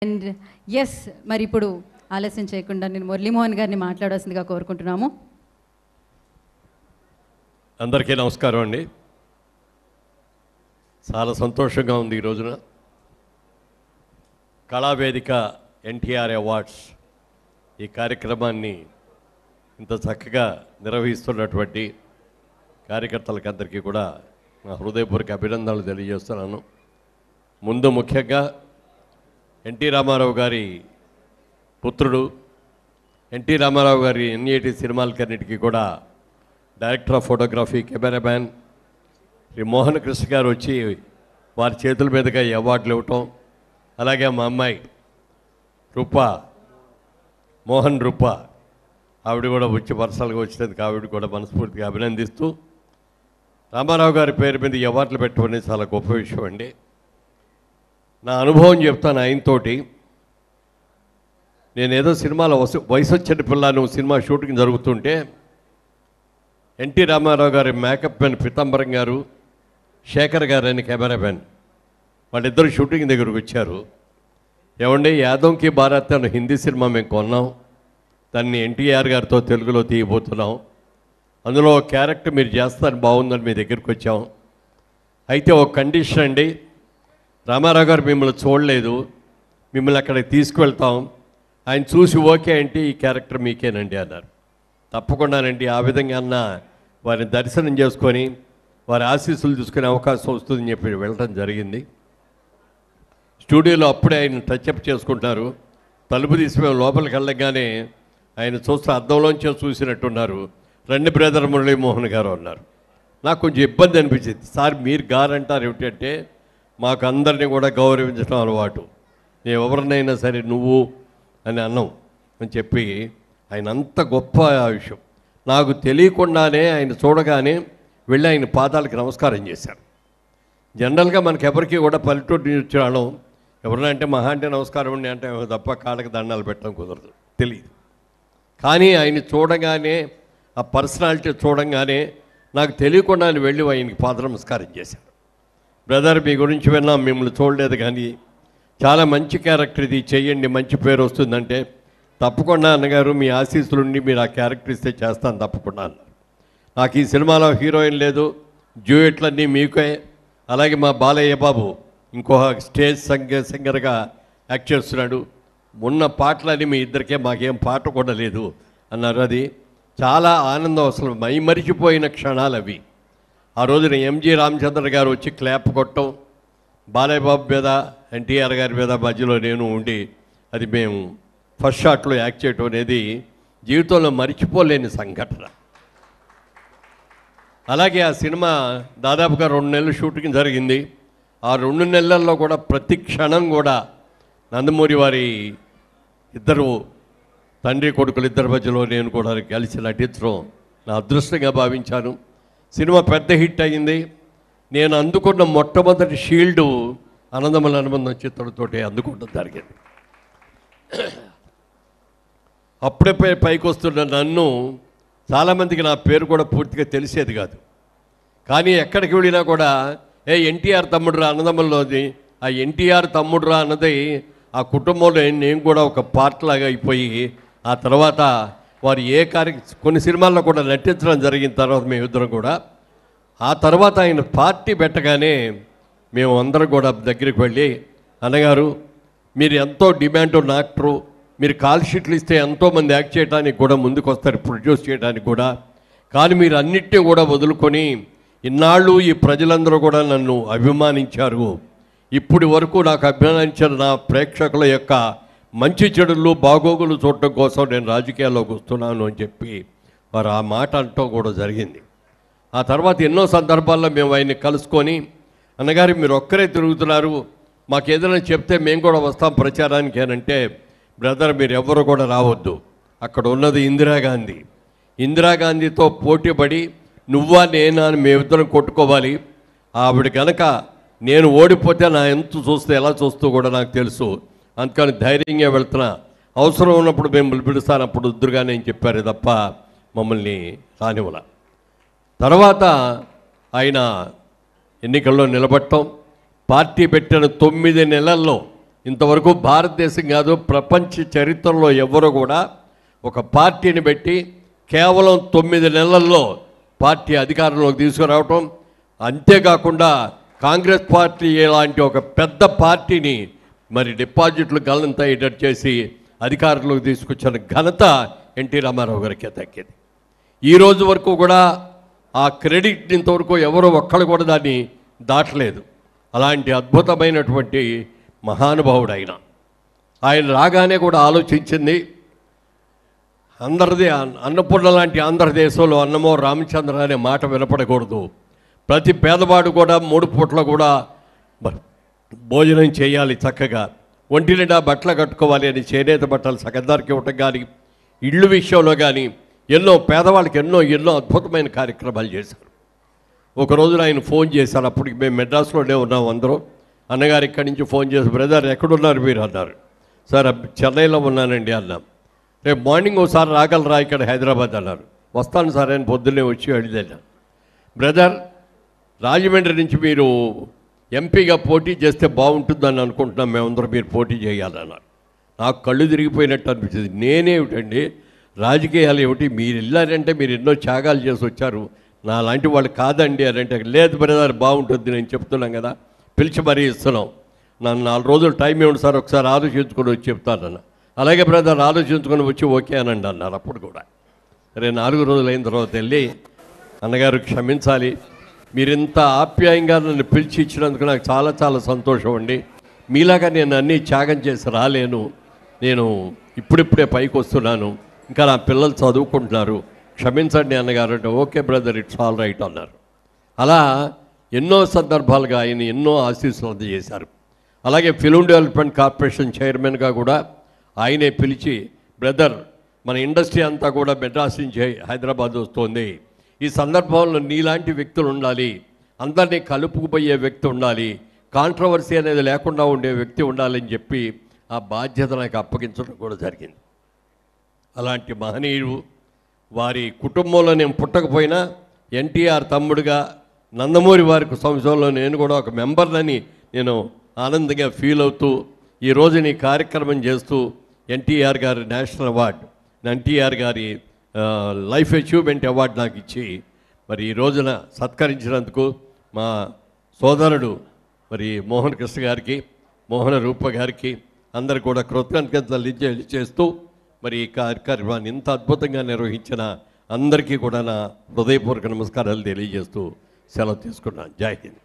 And yes మరి ఇప్పుడు ఆలస్యం చేయకుండా నేను మురళీమోహన్ గారిని మాట్లాడాల్సిందిగా కోరుకుంటున్నాము. అందరికీ నమస్కారం అండి. చాలా సంతోషంగా ఉంది ఈ రోజున కళావేదిక ఎన్టీఆర్ అవార్డ్స్ ఈ కార్యక్రమాన్ని ఇంత చక్కగా నిర్వహిస్తున్నటువంటి కార్యకర్తలకు అందరికీ కూడా నా హృదయపూర్వక అభినందనలు తెలియజేస్తున్నాను. ముందు ముఖ్యంగా ఎన్టీ రామారావు గారి పుత్రుడు, ఎన్టీ రామారావు గారి ఎన్ఏటి సినిమాలకన్నిటికీ కూడా director of photography, cameraman Shri Mohan Krishna గారు వచ్చి వారి చేతుల మీదుగా ఈ అవార్డులు ఇవ్వటం, అలాగే మా అమ్మాయి మోహన్ రూప ఆవిడ కూడా వచ్చి పర్సనల్గా వచ్చినందుకు ఆవిడ కూడా మనస్ఫూర్తిగా అభినందిస్తూ, రామారావు గారి పేరు మీద ఈ అవార్డులు పెట్టడం అనేది చాలా గొప్ప విషయం అండి. నా అనుభవం చెప్తాను ఆయనతోటి. నేనేదో సినిమాలో వయసు వచ్చిన పిల్లను సినిమా షూటింగ్ జరుగుతుంటే ఎన్టీ రామారావు గారి మేకప్ మ్యాన్ పితాంబరం గారు, శేఖర్ గారు అని కెమెరామ్యాన్ వాళ్ళిద్దరు షూటింగ్ దగ్గరకు వచ్చారు. ఏమండి, యాదవ్కి భారత్ అనే హిందీ సినిమా మేము కొన్నాం, దాన్ని ఎన్టీఆర్ గారితో తెలుగులో తీయబోతున్నాం, అందులో క్యారెక్టర్ మీరు చేస్తారని బాగుందని మీ దగ్గరికి వచ్చాం. అయితే ఒక కండిషన్ అండి, రామారావు గారు మిమ్మల్ని చూడలేదు, మిమ్మల్ని అక్కడికి తీసుకువెళ్తాం, ఆయన చూసి ఓకే అంటే ఈ క్యారెక్టర్ మీకేనండి అన్నారు. తప్పకుండానండి, ఆ విధంగా అన్న వారిని దర్శనం చేసుకొని వారి ఆశీస్సులు తీసుకునే అవకాశం వస్తుందని చెప్పి వెళ్ళడం జరిగింది. స్టూడియోలో అప్పుడే ఆయన టచ్అప్ చేసుకుంటారు. తలుపు తీసి మేము లోపలికి వెళ్ళగానే ఆయన చూస్తే అద్దంలోంచే చూసినట్టున్నారు. రండి బ్రదర్ మురళీమోహన్ గారు అన్నారు. నాకు కొంచెం ఇబ్బంది అనిపించింది. సార్ మీరు గారు అంటారు ఏమిటంటే, మాకు అందరినీ కూడా గౌరవించడం అలవాటు, నేను ఎవరినైనా సరే నువ్వు అని అన్నాం అని చెప్పి ఆయన అంత గొప్ప విషయం. నాకు తెలియకుండానే ఆయన చూడగానే వెళ్ళి ఆయన పాదాలకి నమస్కారం చేశారు. జనరల్గా మనకి ఎవరికి కూడా పల్లెటూరు నుంచి రావడం, ఎవరైనా అంటే మహా అంటే నమస్కారం అండి అంటే తప్ప కాళ్ళకి దండాలు పెట్టడం కుదరదు, తెలియదు. కానీ ఆయన చూడగానే, ఆ పర్సనాలిటీ చూడంగానే నాకు తెలియకుండానే వెళ్ళి ఆయనకి పాద నమస్కారం చేశాను. బ్రదర్ మీ గురించి విన్నాం, మిమ్మల్ని చూడలేదు, కానీ చాలా మంచి క్యారెక్టర్ ఇది, చెయ్యండి మంచి పేరు వస్తుందంటే తప్పకుండా అన్నగారు మీ ఆశీస్సులుండి మీరు ఆ క్యారెక్టర్ ఇస్తే చేస్తాను తప్పకుండా అన్నారు. నాకు ఈ సినిమాలో హీరోయిన్ లేదు, డ్యూయెట్లన్నీ మీకే, అలాగే మా బాలయ్య బాబు ఇంకో స్టేజ్ సింగర్గా యాక్ట్ చేస్తున్నాడు, ఉన్న పాటలన్నీ మీ ఇద్దరికే, మాకేం పాట కూడా లేదు అన్నారు. అది చాలా ఆనందం, అసలు మైమరిచిపోయిన క్షణాలు అవి. ఆ రోజున ఎంజి రామచంద్ర గారు వచ్చి క్లాప్ కొట్టడం, బాలయ్య బాబు మీద ఎన్టీఆర్ గారి మీద మధ్యలో నేను ఉండి అది మేము ఫస్ట్ షాట్లో యాక్ట్ చేయటం అనేది జీవితంలో మరిచిపోలేని సంఘటన. అలాగే ఆ సినిమా దాదాపుగా 2 నెలలు షూటింగ్ జరిగింది. ఆ 2 నెలల్లో కూడా ప్రతి క్షణం కూడా నందమూరి వారి ఇద్దరు తండ్రి కొడుకులు ఇద్దరి మధ్యలో నేను కూడా కలిసి నటించడం నా అదృష్టంగా భావించాను. సినిమా పెద్ద హిట్ అయ్యింది. నేను అందుకున్న మొట్టమొదటి షీల్డు అనందమల అనుబంధం చిత్రంతోటి అందుకోవడం జరిగింది. అప్పుడే పైకి వస్తున్న నన్ను చాలామందికి నా పేరు కూడా పూర్తిగా తెలిసేది కాదు. కానీ ఎక్కడికి వెళ్ళినా కూడా ఎన్టీఆర్ తమ్ముడురా అన్నదమ్ముల్లోది, ఆ ఎన్టీఆర్ తమ్ముడురా అన్నది ఆ కుటుంబంలో నేను కూడా ఒక పార్ట్ లాగా అయిపోయి, ఆ తర్వాత వారు కొన్ని సినిమాల్లో కూడా నటించడం జరిగిన తర్వాత మేమిద్దరం కూడా, ఆ తర్వాత ఆయన పార్టీ పెట్టగానే మేము అందరం కూడా దగ్గరికి వెళ్ళి, అన్నగారు మీరు ఎంతో డిమాండ్ ఉన్న యాక్టరు, మీరు కాల్ షీట్లు ఇస్తే ఎంతోమంది యాక్ట్ చేయడానికి కూడా ముందుకు వస్తారు, ప్రొడ్యూస్ చేయడానికి కూడా, కానీ మీరు అన్నిటినీ కూడా వదులుకొని ఇన్నాళ్ళు ఈ ప్రజలందరూ కూడా నన్ను అభిమానించారు, ఇప్పటి వరకు నాకు అభిమానించిన నా ప్రేక్షకుల యొక్క మంచి చెడులు బాగోగులు చూడటం కోసం నేను రాజకీయాల్లోకి వస్తున్నాను అని చెప్పి వారు ఆ మాట అంటూ కూడా జరిగింది. ఆ తర్వాత ఎన్నో సందర్భాల్లో మేము ఆయన్ని కలుసుకొని, అన్నగారు మీరు ఒక్కరే తిరుగుతున్నారు, మాకు ఏదైనా చెప్తే మేము కూడా వస్తాం ప్రచారానికి అని అంటే, బ్రదర్ మీరు ఎవరు కూడా రావద్దు, అక్కడ ఉన్నది ఇందిరాగాంధీతో పోటీపడి నువ్వా నేనా అని మేమిద్దరం కొట్టుకోవాలి, ఆవిడ కనుక నేను ఓడిపోతే నా ఎంత చూస్తే ఎలా చూస్తూ కూడా నాకు తెలుసు, అందుకని ధైర్యంగా వెళ్తున్నా, అవసరం ఉన్నప్పుడు మేము పిలుస్తాను అప్పుడు వద్దురుగానే అని చెప్పారు తప్ప మమ్మల్ని రానివ్వాల. తర్వాత ఆయన ఎన్నికల్లో నిలబడటం, పార్టీ పెట్టిన 9 నెలల్లో ఇంతవరకు భారతదేశం కాదు ప్రపంచ చరిత్రలో ఎవరు కూడా ఒక పార్టీని పెట్టి కేవలం 9 నెలల్లో పార్టీ అధికారంలోకి తీసుకురావటం, అంతేకాకుండా కాంగ్రెస్ పార్టీ ఇలాంటి ఒక పెద్ద పార్టీని మరి డిపాజిట్లు గల్లంత అయ్యేటట్టు చేసి అధికారంలోకి తీసుకొచ్చిన ఘనత ఎన్టీ రామారావు గారికి దక్కింది. ఈ రోజు వరకు కూడా ఆ క్రెడిట్ ఇంతవరకు ఎవరో ఒక్కళ్ళు కూడా దాన్ని దాటలేదు. అలాంటి అద్భుతమైనటువంటి మహానుభావుడు ఆయన రాగానే కూడా ఆలోచించింది, అందరిది అన్నపూర్ణ లాంటి ఆంధ్రదేశంలో అన్నమో రామచంద్ర అనే మాట వినపడకూడదు, ప్రతి పేదవాడు కూడా 3 పూట్ల కూడా భోజనం చేయాలి, చక్కగా ఒంటి నిండా బట్టలు కట్టుకోవాలి అని చేనేత బట్టలు సగందారికి ఇవ్వటం కానీ, ఇళ్ళు విషయంలో కానీ ఎన్నో పేదవాళ్ళకి ఎన్నో అద్భుతమైన కార్యక్రమాలు చేశారు. ఒక రోజున ఆయన ఫోన్ చేశారు, అప్పటికి మేము మెడ్రాస్లోనే ఉన్నాం అందరూ. అన్నగారు ఇక్కడి నుంచి ఫోన్ చేసి, బ్రదర్ ఎక్కడున్నారు మీరు అన్నారు. సార్ చెన్నైలో ఉన్నానండి అన్నాం. రేపు మార్నింగ్ ఒకసారి రాగలరా ఇక్కడ హైదరాబాద్ అన్నారు. వస్తాను సార్ అని పొద్దున్నే వచ్చి అడిగాను. బ్రదర్ రాజమండ్రి నుంచి మీరు ఎంపీగా పోటీ చేస్తే బాగుంటుందని అనుకుంటున్నాం మేమందరం, మీరు పోటీ చేయాలన్నారు. నాకు కళ్ళు తిరిగిపోయినట్టు అనిపించింది. నేనేమిటండి రాజకీయాలు ఏమిటి, మీరు వెళ్ళారంటే మీరు ఎన్నో త్యాగాలు చేసి వచ్చారు, నా లాంటి వాళ్ళు కాదండి అని అంటే, లేదు బ్రదర్ బాగుంటుంది నేను చెప్తున్నాం కదా, పిలిచి మరీ ఇస్తున్నాం, నన్ను 4 రోజులు టైం ఇవ్వండి సార్, ఒకసారి ఆలోచించుకొని వచ్చి చెప్తానన్న. అలాగే బ్రదర్ ఆలోచించుకొని వచ్చి ఓకే అనండి అన్నారు. అప్పుడు కూడా 4 రోజులు అయిన తర్వాత వెళ్ళి, అన్నగారు క్షమించాలి, మీరు ఇంత ఆప్యాయంగా నన్ను పిలిచి ఇచ్చినందుకు నాకు చాలా చాలా సంతోషం అండి, మీలాగా నేను అన్నీ త్యాగం చేసి రాలేను, నేను ఇప్పుడిప్పుడే పైకి వస్తున్నాను, ఇంకా నా పిల్లలు చదువుకుంటున్నారు, క్షమించండి అన్నగారు అంటే, okay brother it's all right అన్నారు. అలా ఎన్నో సందర్భాలుగా ఆయన ఎన్నో ఆశీస్సులు అందజేశారు. అలాగే ఫిల్మ్ డెవలప్మెంట్ కార్పొరేషన్ చైర్మన్గా కూడా ఆయనే పిలిచి, బ్రదర్ మన ఇండస్ట్రీ అంతా కూడా మెడ్రాస్ నుంచి హైదరాబాద్ వస్తుంది, ఈ సందర్భంలో నీలాంటి వ్యక్తులు ఉండాలి, అందరినీ కలుపుకుపోయే వ్యక్తి ఉండాలి, కాంట్రవర్సీ అనేది లేకుండా ఉండే వ్యక్తి ఉండాలని చెప్పి ఆ బాధ్యత నాకు అప్పగించడం కూడా జరిగింది. అలాంటి మహనీయుడు, వారి కుటుంబంలో నేను పుట్టకపోయినా ఎన్టీఆర్ తమ్ముడుగా నందమూరి వారికి సంవత్సరంలో నేను కూడా ఒక మెంబర్లని నేను ఆనందంగా ఫీల్ అవుతూ ఈరోజు ఈ కార్యక్రమం చేస్తూ ఎన్టీఆర్ గారి నేషనల్ అవార్డు, ఎన్టీఆర్ గారి లైఫ్ అచీవ్మెంట్ అవార్డు నాకు ఇచ్చి మరి ఈ రోజున సత్కరించినందుకు మా సోదరుడు మరి మోహన్ కృష్ణ గారికి, మోహన రూప గారికి అందరు కూడా కృతజ్ఞతలు చేస్తూ మరి ఈ కార్యక్రమాన్ని ఇంత అద్భుతంగా నిర్వహించిన అందరికీ కూడా నా హృదయపూర్వక నమస్కారాలు తెలియజేస్తూ సెలవు తీసుకున్నాను. జై హింద్.